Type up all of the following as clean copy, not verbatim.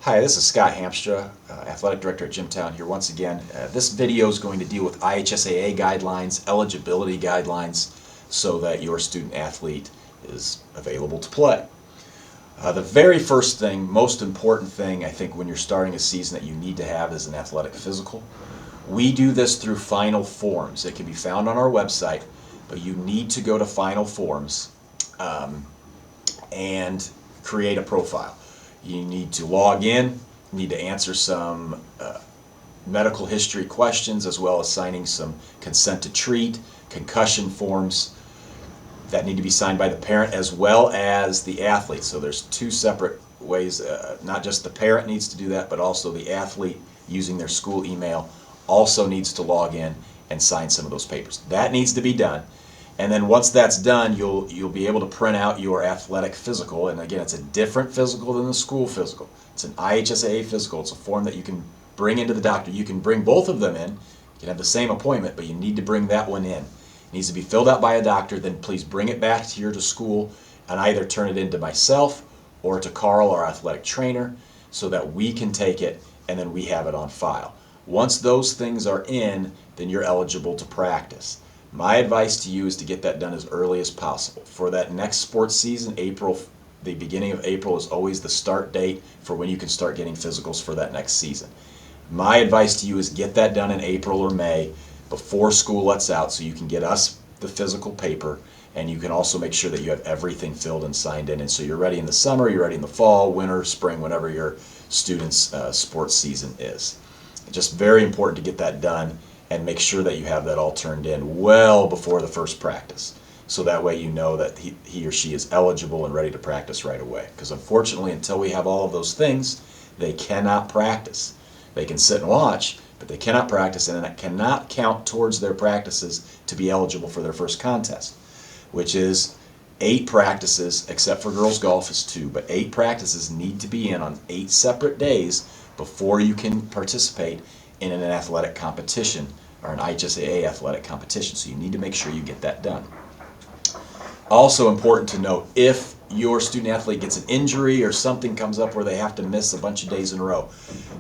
Hi, this is Scott Hamstra, Athletic Director at Jimtown here once again. This video is going to deal with IHSAA guidelines, eligibility guidelines, so that your student athlete is available to play. The very first thing, most important thing, I think when you're starting a season that you need to have is an athletic physical. We do this through Final Forms. It can be found on our website, but you need to go to Final Forms and create a profile. You need to log in, you need to answer some medical history questions, as well as signing some consent to treat, concussion forms that need to be signed by the parent as well as the athlete. So there's two separate ways, not just the parent needs to do that, but also the athlete using their school email also needs to log in and sign some of those papers. That needs to be done. And then once that's done, you'll be able to print out your athletic physical. And again, it's a different physical than the school physical. It's an IHSAA physical. It's a form that you can bring into the doctor. You can bring both of them in. You can have the same appointment, but you need to bring that one in. It needs to be filled out by a doctor. Then please bring it back here to school and either turn it into myself or to Carl, our athletic trainer, so that we can take it and then we have it on file. Once those things are in, then you're eligible to practice. My advice to you is to get that done as early as possible. For that next sports season, April, the beginning of April is always the start date for when you can start getting physicals for that next season. My advice to you is get that done in April or May before school lets out so you can get us the physical paper, and you can also make sure that you have everything filled and signed in, and so you're ready in the summer, you're ready in the fall, winter, spring, whenever your student's sports season is. Just very important to get that done and make sure that you have that all turned in well before the first practice. So that way you know that he or she is eligible and ready to practice right away. Because unfortunately, until we have all of those things, they cannot practice. They can sit and watch, but they cannot practice, and it cannot count towards their practices to be eligible for their first contest, which is 8 practices, except for girls golf is 2, but 8 practices need to be in on 8 separate days before you can participate in an athletic competition or an IHSAA athletic competition. So you need to make sure you get that done. Also important to note, if your student athlete gets an injury or something comes up where they have to miss a bunch of days in a row,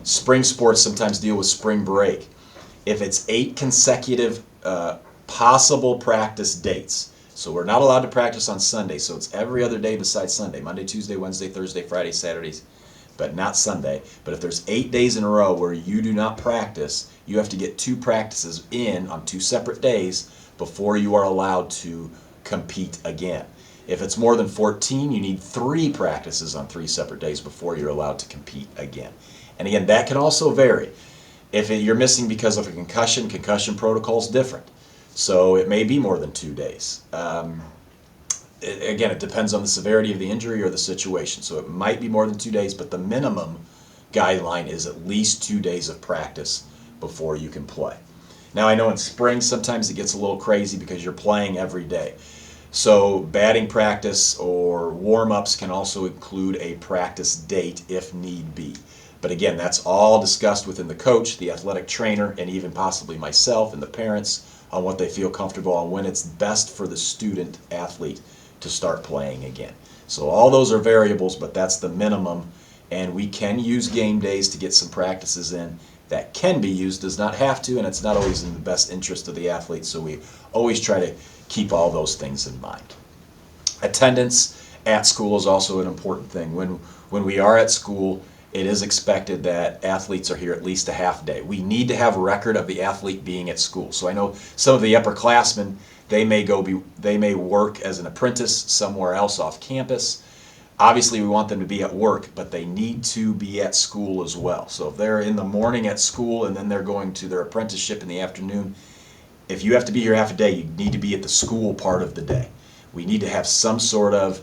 spring sports sometimes deal with spring break. If it's 8 consecutive possible practice dates, so we're not allowed to practice on Sunday, so it's every other day besides Sunday, Monday, Tuesday, Wednesday, Thursday, Friday, Saturdays, but not Sunday. But if there's 8 days in a row where you do not practice, you have to get 2 practices in on 2 separate days before you are allowed to compete again. If it's more than 14, you need 3 practices on 3 separate days before you're allowed to compete again. And again, that can also vary. If you're missing because of a concussion, concussion protocol is different. So it may be more than 2 days. Again, it depends on the severity of the injury or the situation. So it might be more than 2 days, but the minimum guideline is at least 2 days of practice before you can play. Now I know in spring sometimes it gets a little crazy because you're playing every day. So batting practice or warm-ups can also include a practice date if need be. But again, that's all discussed within the coach, the athletic trainer, and even possibly myself and the parents on what they feel comfortable on when it's best for the student athlete to start playing again. So all those are variables, but that's the minimum, and we can use game days to get some practices in. That can be used, does not have to, and it's not always in the best interest of the athlete, so we always try to keep all those things in mind. Attendance at school is also an important thing. When we are at school, it is expected that athletes are here at least a half day. We need to have a record of the athlete being at school. So I know some of the upperclassmen, they may work as an apprentice somewhere else off campus. Obviously, we want them to be at work, but they need to be at school as well. So if they're in the morning at school and then they're going to their apprenticeship in the afternoon, if you have to be here half a day, you need to be at the school part of the day. We need to have some sort of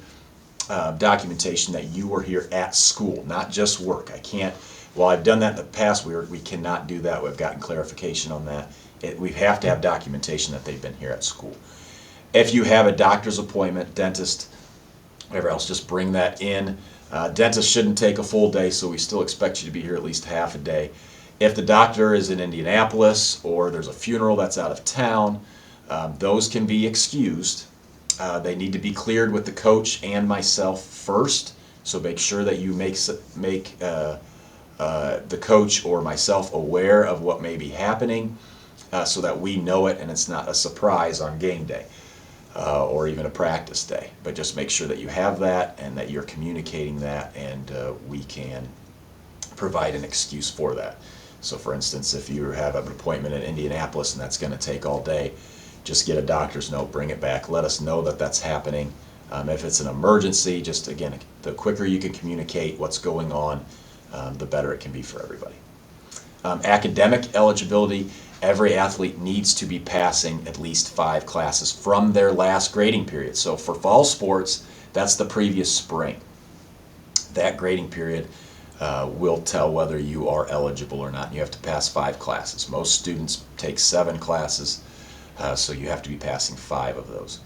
documentation that you were here at school, not just work. I can't, well, I've done that in the past, we cannot do that. We've gotten clarification on that. We have to have documentation that they've been here at school. If you have a doctor's appointment, dentist, whatever else, just bring that in. Dentist shouldn't take a full day, so we still expect you to be here at least half a day. If the doctor is in Indianapolis or there's a funeral that's out of town, those can be excused. They need to be cleared with the coach and myself first, so make sure that you make the coach or myself aware of what may be happening so that we know it and it's not a surprise on game day or even a practice day. But just make sure that you have that and that you're communicating that, and we can provide an excuse for that. So for instance, if you have an appointment in Indianapolis and that's going to take all day, just get a doctor's note, bring it back, let us know that that's happening. If it's an emergency, just again, the quicker you can communicate what's going on, the better it can be for everybody. Academic eligibility, every athlete needs to be passing at least 5 classes from their last grading period. So for fall sports, that's the previous spring. That grading period will tell whether you are eligible or not. You have to pass 5 classes. Most students take 7 classes, so you have to be passing 5 of those.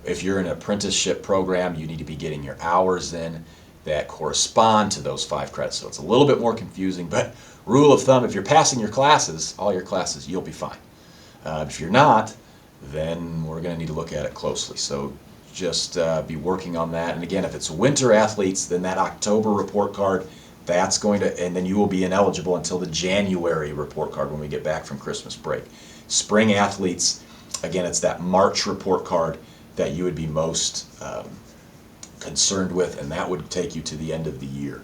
If you're in an apprenticeship program, you need to be getting your hours in that correspond to those 5 credits. So it's a little bit more confusing, but rule of thumb, if you're passing your classes, all your classes, you'll be fine. If you're not, then we're going to need to look at it closely. So just be working on that. And again, if it's winter athletes, then that October report card, that's going to, and then you will be ineligible until the January report card when we get back from Christmas break. Spring athletes, again, it's that March report card that you would be most concerned with, and that would take you to the end of the year.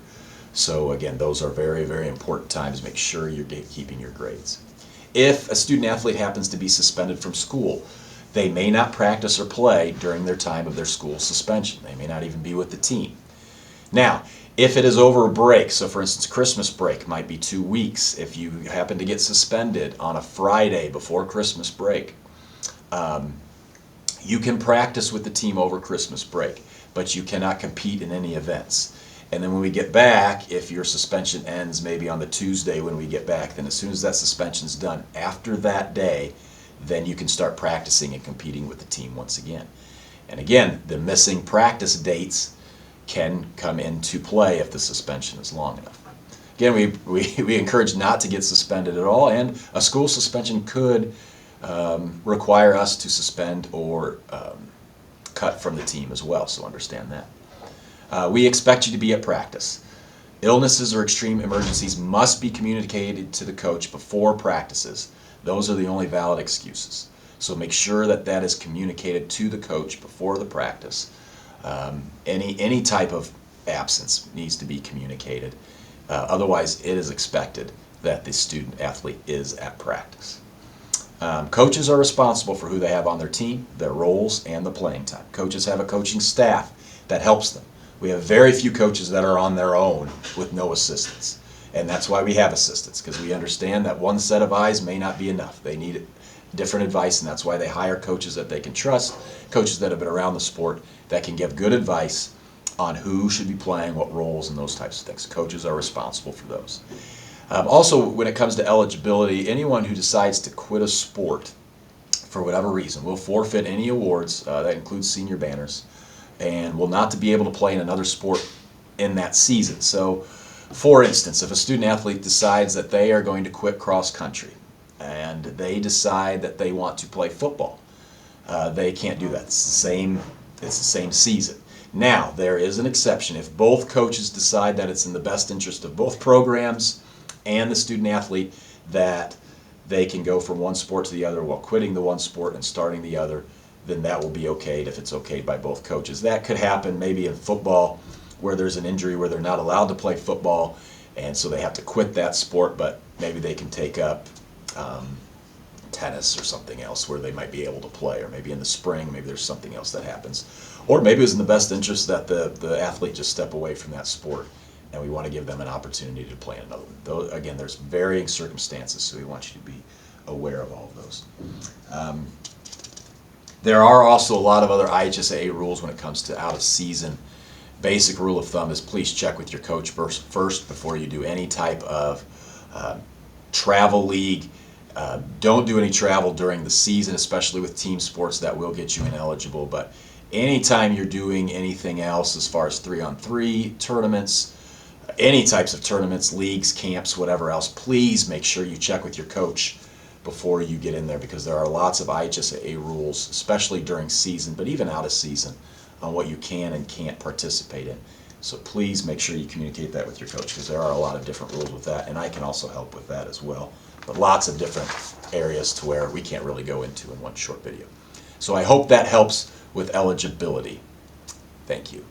So again, those are very, very important times. Make sure you're keeping your grades. If a student athlete happens to be suspended from school, they may not practice or play during their time of their school suspension. They may not even be with the team. Now, if it is over a break, so for instance, Christmas break might be 2 weeks. If you happen to get suspended on a Friday before Christmas break, you can practice with the team over Christmas break, but you cannot compete in any events. And then when we get back, if your suspension ends maybe on the Tuesday when we get back, then as soon as that suspension's done, after that day, then you can start practicing and competing with the team once again. And again, the missing practice dates can come into play if the suspension is long enough. Again, we encourage not to get suspended at all, and a school suspension could require us to suspend or cut from the team as well, so understand that. We expect you to be at practice. Illnesses or extreme emergencies must be communicated to the coach before practices. Those are the only valid excuses. So make sure that that is communicated to the coach before the practice. Any type of absence needs to be communicated. Otherwise, it is expected that the student athlete is at practice. Coaches are responsible for who they have on their team, their roles, and the playing time. Coaches have a coaching staff that helps them. We have very few coaches that are on their own with no assistants. And that's why we have assistants, because we understand that one set of eyes may not be enough. They need different advice, and that's why they hire coaches that they can trust, coaches that have been around the sport that can give good advice on who should be playing, what roles, and those types of things. Coaches are responsible for those. Also, when it comes to eligibility, anyone who decides to quit a sport for whatever reason will forfeit any awards, that includes senior banners, and will not be able to play in another sport in that season. So, for instance, if a student athlete decides that they are going to quit cross country and they decide that they want to play football, they can't do that. It's the same season. Now, there is an exception. If both coaches decide that it's in the best interest of both programs and the student athlete that they can go from one sport to the other while quitting the one sport and starting the other, then that will be okayed if it's okayed by both coaches. That could happen maybe in football where there's an injury where they're not allowed to play football, and so they have to quit that sport, but maybe they can take up tennis or something else where they might be able to play, or maybe in the spring, maybe there's something else that happens. Or maybe it's in the best interest that the athlete just step away from that sport, and we want to give them an opportunity to play in another one. Though, again, there's varying circumstances, so we want you to be aware of all of those. There are also a lot of other IHSAA rules when it comes to out-of-season. Basic rule of thumb is please check with your coach first before you do any type of travel league. Don't do any travel during the season, especially with team sports. That will get you ineligible. But anytime you're doing anything else as far as 3-on-3 tournaments, any types of tournaments, leagues, camps, whatever else, please make sure you check with your coach before you get in there, because there are lots of IHSAA rules, especially during season, but even out of season, on what you can and can't participate in. So please make sure you communicate that with your coach, because there are a lot of different rules with that, and I can also help with that as well. But lots of different areas to where we can't really go into in one short video. So I hope that helps with eligibility. Thank you.